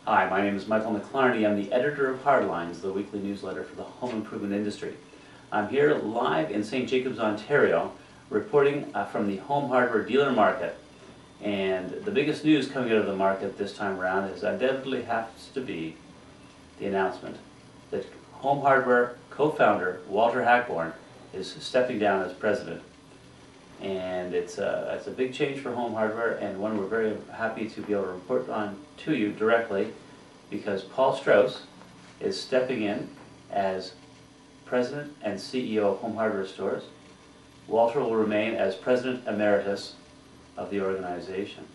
Hi, my name is Michael McClarney. I'm the editor of Hardlines, the weekly newsletter for the home improvement industry. I'm here live in St. Jacobs, Ontario, reporting from the home hardware dealer market. And the biggest news coming out of the market this time around is undoubtedly has to be the announcement that home hardware co-founder Walter Hackborn is stepping down as president. And it's a big change for home hardware, and one we're very happy to be able to report on to you directly, because Paul Straus is stepping in as president and CEO of Home Hardware Stores. Walter will remain as president emeritus of the organization.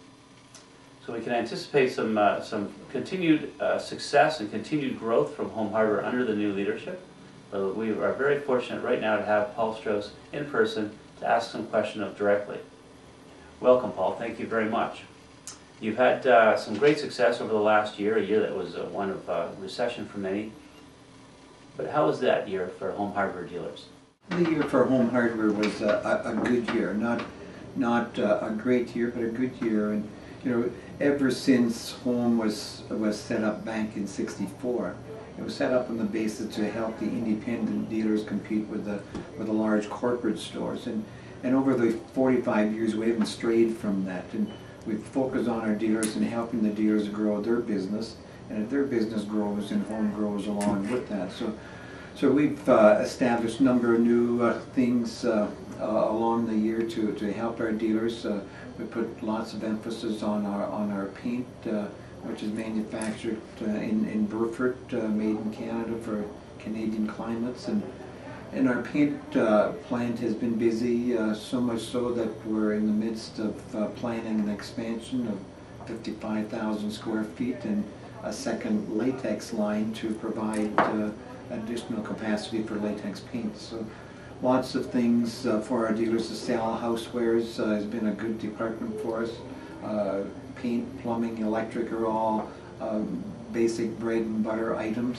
So we can anticipate some continued success and continued growth from Home Hardware under the new leadership. But we are very fortunate right now to have Paul Straus in person to ask some question of directly. Welcome, Paul. Thank you very much. You've had some great success over the last year, a year that was one of recession for many. But how was that year for home hardware dealers? The year for home hardware was a good year, not a great year, but a good year. And you know, ever since home was set up back in '64. It was set up on the basis to help the independent dealers compete with the large corporate stores. And over the 45 years, we haven't strayed from that. And we've focused on our dealers and helping the dealers grow their business. And if their business grows, and home grows along with that. So we've established a number of new things along the year to help our dealers. We put lots of emphasis on our paint, which is manufactured in Burford, made in Canada for Canadian climates. And our paint plant has been busy, so much so that we're in the midst of planning an expansion of 55,000 square feet and a second latex line to provide additional capacity for latex paint. So lots of things for our dealers to sell. Housewares has been a good department for us. Paint, plumbing, electric are all basic bread and butter items.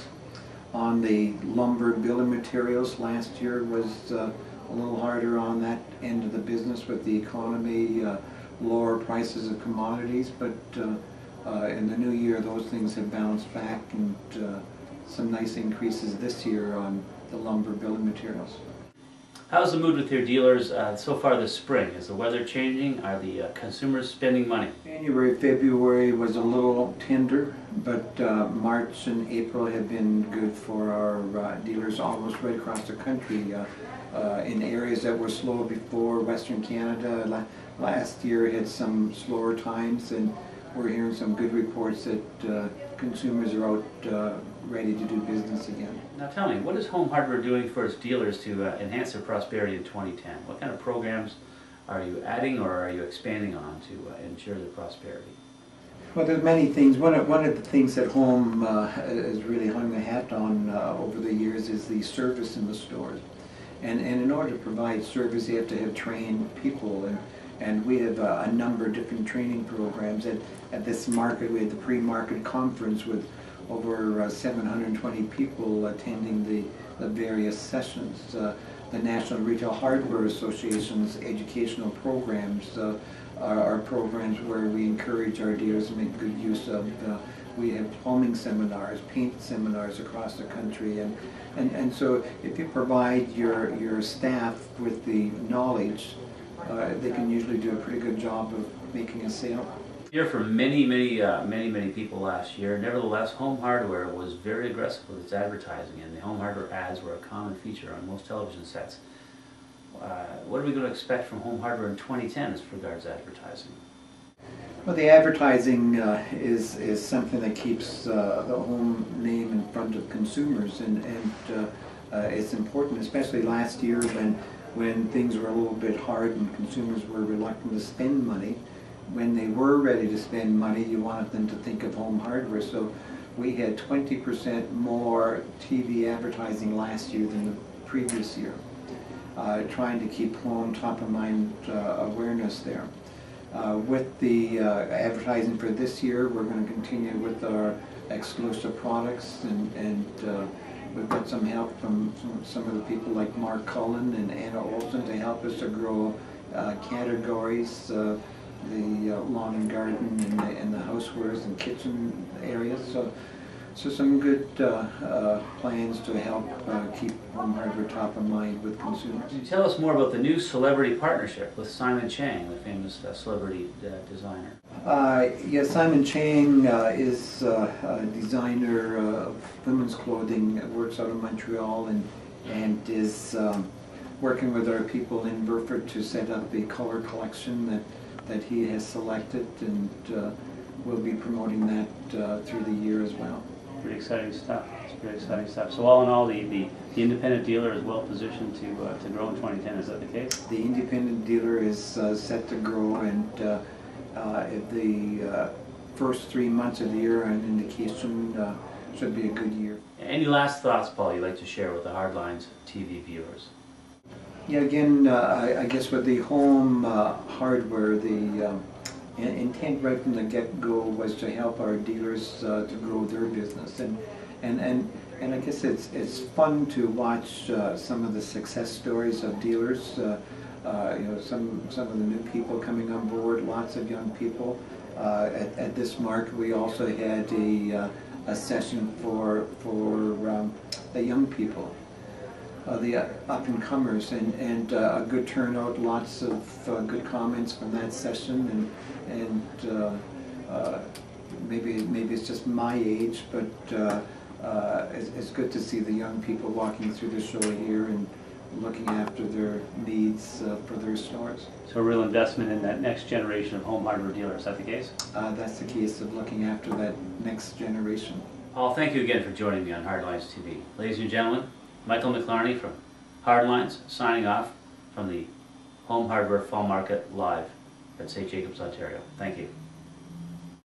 On the lumber building materials, last year was a little harder on that end of the business with the economy, lower prices of commodities, but in the new year those things have bounced back, and some nice increases this year on the lumber building materials. How's the mood with your dealers so far this spring? Is the weather changing? Are the consumers spending money? January, February was a little tender, but March and April have been good for our dealers almost right across the country. In areas that were slow before, Western Canada last year had some slower times, and we're hearing some good reports that consumers are out ready to do business again. Now tell me, what is Home Hardware doing for its dealers to enhance their prosperity in 2010? What kind of programs are you adding or are you expanding on to ensure their prosperity? Well, there's many things. One of the things that Home has really hung the hat on over the years is the service in the stores. And in order to provide service, you have to have trained people. And we have a number of different training programs. At this market, we had the pre-market conference with over 720 people attending the various sessions. The National Retail Hardware Association's educational programs are programs where we encourage our dealers to make good use of. We have plumbing seminars, paint seminars across the country, and so if you provide your staff with the knowledge, they can usually do a pretty good job of making a sale. Here for many people last year. Nevertheless, Home Hardware was very aggressive with its advertising, and the Home Hardware ads were a common feature on most television sets. What are we going to expect from Home Hardware in 2010 as regards advertising? Well, the advertising is something that keeps the home name in front of consumers, and it's important, especially last year when things were a little bit hard and consumers were reluctant to spend money. When they were ready to spend money, you wanted them to think of Home Hardware. So we had 20% more TV advertising last year than the previous year, trying to keep home top of mind awareness there. With the advertising for this year, we're going to continue with our exclusive products, and we've got some help from some of the people like Mark Cullen and Anna Olson to help us to grow categories lawn and garden and the housewares and kitchen areas. So some good plans to help keep Home Hardware top of mind with consumers. Can you tell us more about the new celebrity partnership with Simon Chang, the famous celebrity designer? Yes, Simon Chang is a designer of women's clothing, works out of Montreal, and is working with our people in Burford to set up a color collection that he has selected, and we'll be promoting that through the year as well. Pretty exciting stuff. It's pretty exciting stuff. So all in all, the independent dealer is well positioned to grow in 2010. Is that the case? The independent dealer is set to grow, and the first 3 months of the year are an indication should be a good year. Any last thoughts, Paul, you'd like to share with the Hardlines TV viewers? Yeah, again, I guess with the home hardware, the intent right from the get-go was to help our dealers to grow their business, and I guess it's fun to watch some of the success stories of dealers. You know, some of the new people coming on board, lots of young people. At this market, we also had a session for the young people, the up-and-comers, and a good turnout, lots of good comments from that session, and maybe it's just my age, but it's good to see the young people walking through the show here and looking after their needs for their stores. So a real investment in that next generation of home hardware dealers. Is that the case? That's the case of looking after that next generation. Paul, thank you again for joining me on Hardlines TV. Ladies and gentlemen, Michael McLarney from Hardlines signing off from the Home Hardware Fall Market live at St. Jacobs, Ontario. Thank you.